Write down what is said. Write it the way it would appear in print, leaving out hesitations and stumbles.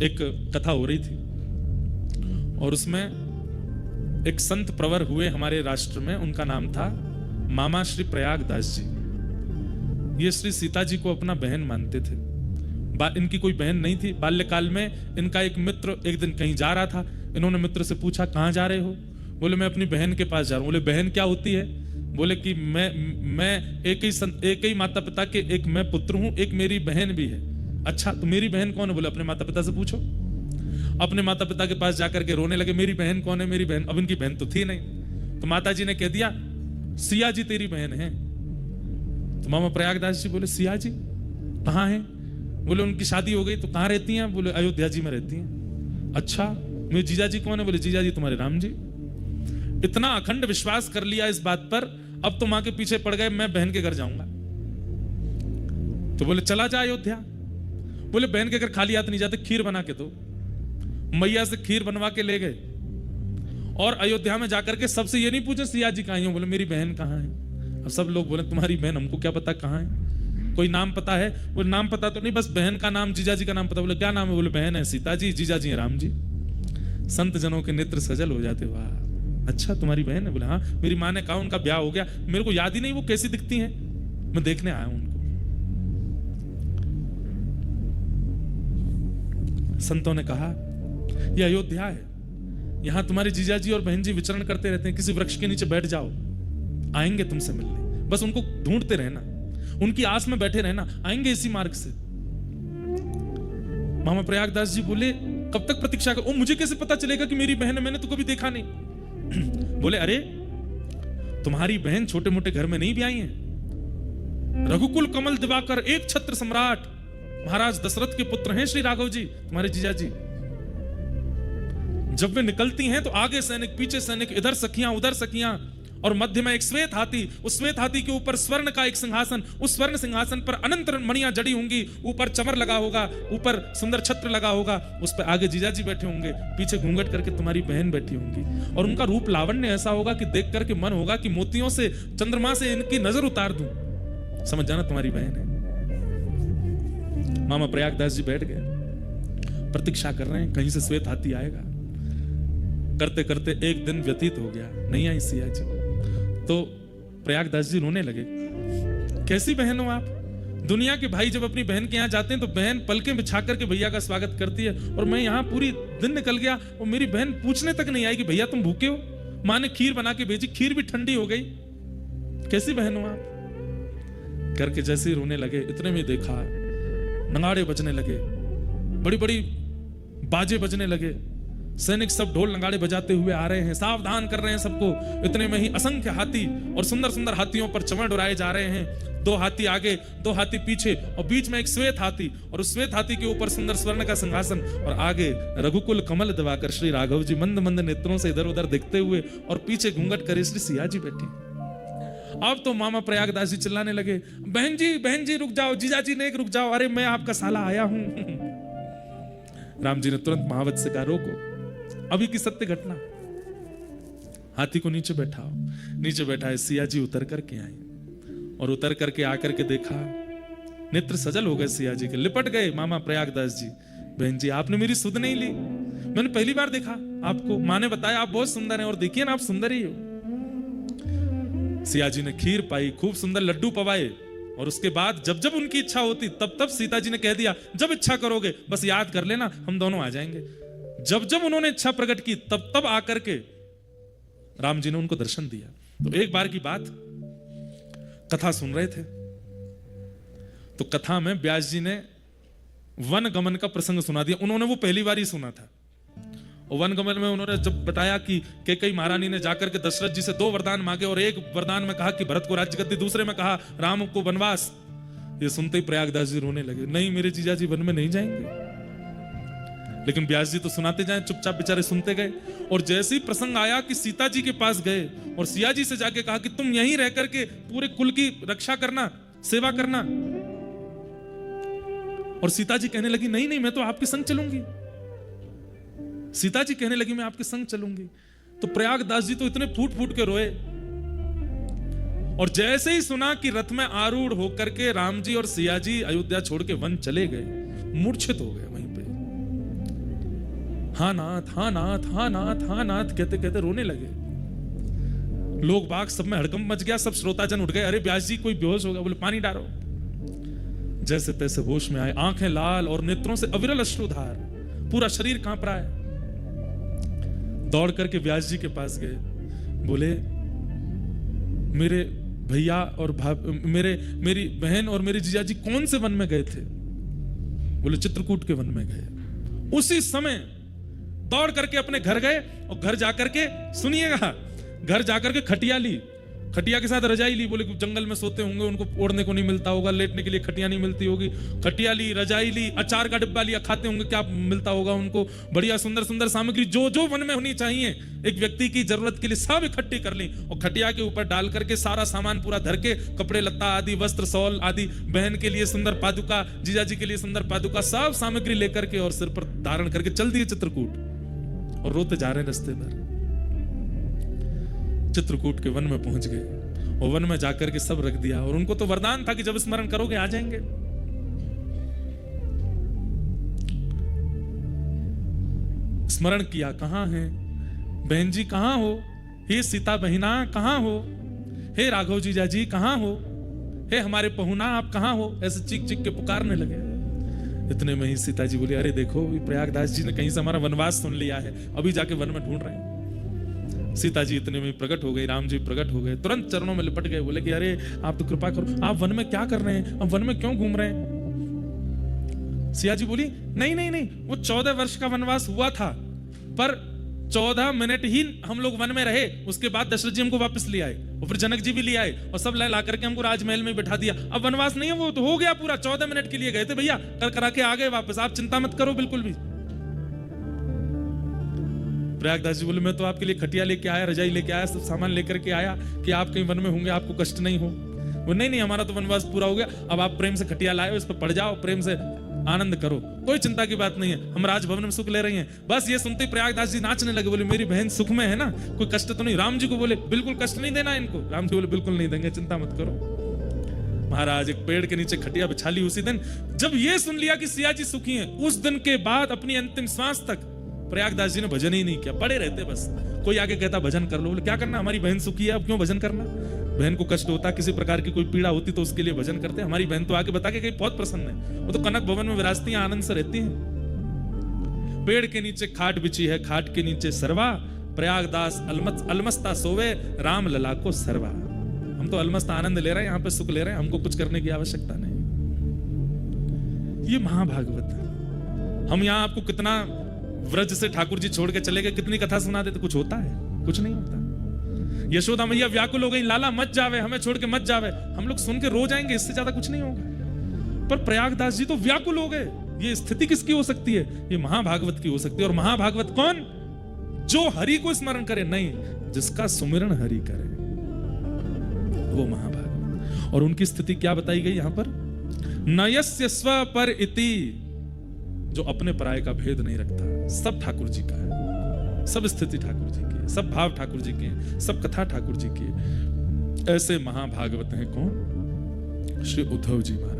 एक कथा हो रही थी और उसमें एक संत प्रवर हुए हमारे राष्ट्र में। उनका नाम था मामा श्री प्रयागदास जी। ये श्री सीता जी को अपना बहन मानते थे। इनकी कोई बहन नहीं थी। बाल्यकाल में इनका एक मित्र एक दिन कहीं जा रहा था। इन्होंने मित्र से पूछा, कहाँ जा रहे हो? बोले, मैं अपनी बहन के पास जा रहा हूँ। बोले, बहन क्या होती है? बोले कि मैं एक ही माता पिता के एक मैं पुत्र हूं, एक मेरी बहन भी है। अच्छा, तो मेरी बहन कौन है? बोले, अपने माता पिता से पूछो। अपने माता पिता के पास जाकर के रोने लगे, मेरी बहन कौन है, मेरी बहन। अब इनकी बहन तो थी नहीं। तो माता जी ने कह दिया, सिया जी तेरी बहन है। तो मामा प्रयागदास जी बोले, सिया जी कहाँ है? बोले, उनकी शादी हो गई। तो कहाँ रहती हैं? बोले, अयोध्या जी में रहती हैं। अच्छा, मेरे जीजा जी कौन है? बोले, जीजा जी तुम्हारे राम जी। इतना अखंड विश्वास कर लिया इस बात पर, अब तो मां के पीछे पड़ गए, मैं बहन के घर जाऊंगा। तो बोले, चला जा अयोध्या। बोले, बहन के घर खाली हाथ नहीं जाते, खीर बना के दो। मैया से खीर बनवा के ले गए और अयोध्या में जाकर के सबसे ये नहीं पूछे सिया जी कहाँ हैं? बोले, मेरी बहन कहाँ है? अब सब लोग बोले, तुम्हारी बहन हमको क्या पता कहाँ है? कोई नाम पता है? बोले, नाम पता तो नहीं, बस बहन का नाम, जीजा जी का नाम पता। बोले, क्या नाम है? बोले, बहन है सीता जी, जीजा जी है राम जी। संत जनों के नेत्र सजल हो जाते। वाह, अच्छा तुम्हारी बहन है? बोले, हाँ, मेरी माँ ने कहा उनका ब्याह हो गया, मेरे को याद ही नहीं वो कैसी दिखती हैं, मैं देखने आया हूं उनको। संतों ने कहा, यह अयोध्या है, यहां तुम्हारे जीजाजी और बहन जी विचरण करते रहते हैं, किसी वृक्ष के नीचे बैठ जाओ, आएंगे तुमसे मिलने। बस उनको ढूंढते रहना, उनकी आस में बैठे रहना, आएंगे इसी मार्ग से। मामा प्रयागदास जी बोले, कब तक प्रतीक्षा कर? मुझे कैसे पता चलेगा कि मेरी बहन है? मैंने तो कभी देखा नहीं। बोले, अरे तुम्हारी बहन छोटे मोटे घर में नहीं भी आई है। रघुकुल कमल दिवाकर, एक छत्र सम्राट महाराज दशरथ के पुत्र हैं श्री राघव जी, तुम्हारे जीजा जी। जब वे निकलती हैं तो आगे सैनिक, पीछे सैनिक, इधर सखियां उधर सखियां, और मध्य में एक श्वेत हाथी। उस श्वेत हाथी के ऊपर स्वर्ण का एक सिंहासन, उस स्वर्ण सिंहासन पर अनंत मणियां जड़ी होंगी, ऊपर चमर लगा होगा, ऊपर सुंदर छत्र लगा होगा, उस पर आगे जीजाजी बैठे होंगे, पीछे घूंघट करके तुम्हारी बहन बैठी होंगी, और उनका रूप लावण्य ऐसा होगा कि देख करके मन होगा कि मोतियों से, चंद्रमा से इनकी नजर उतार दूं, समझ जाना तुम्हारी बहन है। मामा प्रयागदास जी बैठ गए, प्रतीक्षा कर रहे हैं कहीं से श्वेत हाथी आएगा। करते करते एक दिन व्यतीत हो गया, नहीं आई सिया जी। तो प्रयागदास जी रोने लगे, कैसी बहन हो आप? दुनिया के भाई जब अपनी बहन के यहाँ जाते हैं तो बहन पलकें बिछा करके भैया का स्वागत करती है, और मैं यहाँ पूरी दिन निकल गया और मेरी बहन पूछने तक नहीं आई कि भैया तुम भूखे हो? माँ ने खीर बना के भेजी, खीर भी ठंडी हो गई, कैसी बहन हो आप? करके जैसे ही रोने लगे, इतने में देखा नगाड़े बजने लगे, बड़ी बड़ी बाजे बजने लगे, सैनिक सब ढोल नगाड़े बजाते हुए आ रहे हैं, सावधान कर रहे हैं सबको। इतने में ही असंख्य हाथी और सुंदर सुंदर हाथियों पर चमर डुराए जा रहे हैं। 2 हाथी आगे, 2 हाथी पीछे, और बीच में एक श्वेत हाथी, और उस श्वेत हाथी के ऊपर सुंदर स्वर्ण का सिंहासन, और आगे रघुकुल कमल दिवाकर श्री राघव जी मंद मंद नेत्रों से इधर उधर देखते हुए, और पीछे घूंघट करे श्री सिया जी बैठी। अब तो मामा प्रयागदास जी चिल्लाने लगे, बहन जी रुक जाओ, जीजाजी ने रुक जाओ, अरे मैं आपका साला आया हूं। राम जी ने तुरंत महावत से कहा, रोको, अभी की सत्य घटना। हाथी को नीचे बैठाओ। नीचे बैठा है, सिया जी उतर करके आई, और उतर करके आकर के देखा, नेत्र सजल हो गए सिया जी के, लिपट गए मामा प्रयागदास जी। बहन जी आपने मेरी सुध नहीं ली, मैंने पहली बार देखा आपको, माँ ने बताया आप बहुत सुंदर हैं, और देखिए ना आप सुंदर ही हो। सिया जी ने खीर पाई, खूब सुंदर लड्डू पवाए, और उसके बाद जब जब उनकी इच्छा होती तब तब सीता जी ने कह दिया, जब इच्छा करोगे बस याद कर लेना, हम दोनों आ जाएंगे। जब जब उन्होंने इच्छा प्रकट की तब तब आकर के राम जी ने उनको दर्शन दिया। तो एक बार की बात, कथा सुन रहे थे, तो कथा में व्यास जी ने वन गमन का प्रसंग सुना दिया। उन्होंने वो पहली बार ही सुना था, और वन गमन में उन्होंने जब बताया कि कैकेयी महारानी ने जाकर के दशरथ जी से 2 वरदान मांगे, और एक वरदान में कहा कि भरत को राज्य गद्दी, दूसरे में कहा राम को वनवास। ये सुनते ही प्रयागदास जी रोने लगे, नहीं मेरे जीजाजी वन में नहीं जाएंगे। लेकिन व्यास जी तो सुनाते जाए, चुपचाप बेचारे सुनते गए। और जैसे ही प्रसंग आया कि सीता जी के पास गए और सिया जी से जाके कहा कि तुम यहीं रह करके पूरे कुल की रक्षा करना, सेवा करना, और सीता जी कहने लगी नहीं नहीं मैं तो आपके संग चलूंगी। सीता जी कहने लगी मैं आपके संग चलूंगी। तो प्रयागदास जी तो इतने फूट फूट के रोए, और जैसे ही सुना कि रथ में आरूढ़ होकर के राम जी और सिया जी अयोध्या छोड़ के वन चले गए, मूर्छित हो गए वहीं पे। हाँ नाथ, हाँ नाथ, हाँ नाथ, हाँ नाथ कहते कहते रोने लगे। लोग बाग सब में हड़कंप मच गया, सब श्रोताजन उठ गए, अरे व्यास जी कोई बेहोश हो गया, बोले पानी डालो। जैसे तैसे होश में आए, आंखें लाल और नेत्रों से अविरल अश्रुधार, पूरा शरीर कांप रहा है। दौड़ करके व्यास जी के पास गए, बोले मेरे भैया और मेरी बहन और मेरे जीजा जी कौन से वन में गए थे? बोले चित्रकूट के वन में गए। उसी समय दौड़ करके अपने घर गए और घर जाकर के, सुनिएगा, घर जाकर के खटिया ली, खटिया के साथ रजाई ली। बोले जंगल में सोते होंगे, उनको ओढ़ने को नहीं मिलता होगा, लेटने के लिए खटिया नहीं मिलती होगी। खटिया ली, रजाई ली, अचार का डिब्बा लिया, खाते होंगे, क्या मिलता होगा उनको, बढ़िया सुंदर सुंदर सामग्री जो जो वन में होनी चाहिए एक व्यक्ति की जरूरत के लिए सब इकट्ठी कर ली और खटिया के ऊपर डाल करके सारा सामान पूरा धर के, कपड़े लत्ता आदि, वस्त्र सौल आदि, बहन के लिए सुंदर पादुका, जीजा जी के लिए सुंदर पादुका, सब सामग्री लेकर के और सिर पर धारण करके चल दिए चित्रकूट। और रोते जा रहे रास्ते भर। चित्रकूट के वन में पहुंच गए और वन में जाकर के सब रख दिया। और उनको तो वरदान था कि जब स्मरण करोगे आ जाएंगे। स्मरण किया, कहां है बहन जी, कहां हो? हे सीता बहिना कहां हो? हे राघव जीजा जी कहां हो? हे हमारे पहुना आप कहां हो? ऐसे चीख चीख के पुकारने लगे। इतने में ही सीता जी बोली, अरे देखो प्रयागदास जी ने कहीं से हमारा वनवास सुन लिया है, अभी जाके वन में ढूंढ रहे हैं। सीता जी इतने में प्रकट हो गई, राम जी प्रकट हो गए, तुरंत चरणों में लिपट गए, बोले कि अरे आप तो कृपा करो, आप वन में क्या कर रहे हैं, आप वन में क्यों घूम रहे हैं? सिया जी बोली, नहीं नहीं नहीं, वो 14 वर्ष का वनवास हुआ था, पर 14 मिनट ही हम लोग वन में रहे, उसके बाद दशरथ जी हमको वापस ले आए और फिर जनक जी भी ले आए और सब ला करके हमको राजमहल में बैठा दिया। अब वनवास नहीं है, वो तो हो गया पूरा, 14 मिनट के लिए गए थे भैया, कर करा के आ गए वापस, आप चिंता मत करो बिल्कुल भी। प्रयागदास जी बोले, मैं तो आपके लिए खटिया लेके आया, रजाई लेके आया, सब सामान लेकर के आया कि आप कहीं वन में होंगे, आपको कष्ट नहीं हो। वो नहीं नहीं, हमारा तो वनवास पूरा हो गया, अब आप प्रेम से खटिया लाए हो, इस पर पड़ जाओ, प्रेम से आनंद करो, कोई चिंता की बात नहीं है, हम राजभवन में सुख ले रही हैं। बस ये सुनते प्रयागदास जी नाचने लगे, बोले मेरी बहन सुख में है ना, कोई कष्ट तो नहीं? राम जी को बोले बिल्कुल कष्ट नहीं देना इनको। राम जी बोले बिल्कुल नहीं देंगे, चिंता मत करो। महाराज एक पेड़ के नीचे खटिया बिछा ली उसी दिन। जब ये सुन लिया कि सिया जी सुखी हैं, उस दिन के बाद अपनी अंतिम श्वास तक प्रयागदास जी ने भजन ही नहीं किया, पड़े रहते बस। कोई आगे कहता भजन कर लो, बोले क्या करना, हमारी बहन सुखी है, अब क्यों भजन करना? बहन को कष्ट होता, किसी प्रकार की कोई पीड़ा होती तो उसके लिए भजन करते। हमारी बहन तो आके बता के कहीं बहुत प्रसन्न है, वो तो कनक भवन में विराजती हैं, आनंद से रहती हैं। पेड़ के नीचे खाट बिछी है, खाट के नीचे सरवा, प्रयागदास अलमस्ता सोवे, राम लला को सरवा। हम तो अलमस्ता आनंद ले रहे हैं, यहाँ पे सुख ले रहे हैं, हमको कुछ करने की आवश्यकता नहीं। ये महाभागवत है। हम यहाँ आपको कितना व्रज से ठाकुर जी छोड़ के चले गए, कितनी कथा सुना देते, कुछ होता है? कुछ नहीं होता। यशोदा मैया व्याकुल हो गई, लाला मत जावे, हमें छोड़ के मत जावे। हम लोग सुन के रो जाएंगे, इससे ज्यादा कुछ नहीं होगा। पर प्रयागदास जी तो व्याकुल हो गए। ये स्थिति किसकी हो सकती है? ये महाभागवत की हो सकती है। और महाभागवत कौन? जो हरि को स्मरण करे, नहीं, जिसका सुमिरन हरि करे, वो महाभागवत। और उनकी स्थिति क्या बताई गई यहां पर? नयस्य स्व पर इति, जो अपने पराये का भेद नहीं रखता, सब ठाकुर जी का है, सब स्थिति ठाकुर जी की है, सब भाव ठाकुर जी के हैं, सब कथा ठाकुर जी की है। ऐसे महाभागवत हैं कौन? श्री उद्धव जी महाराज।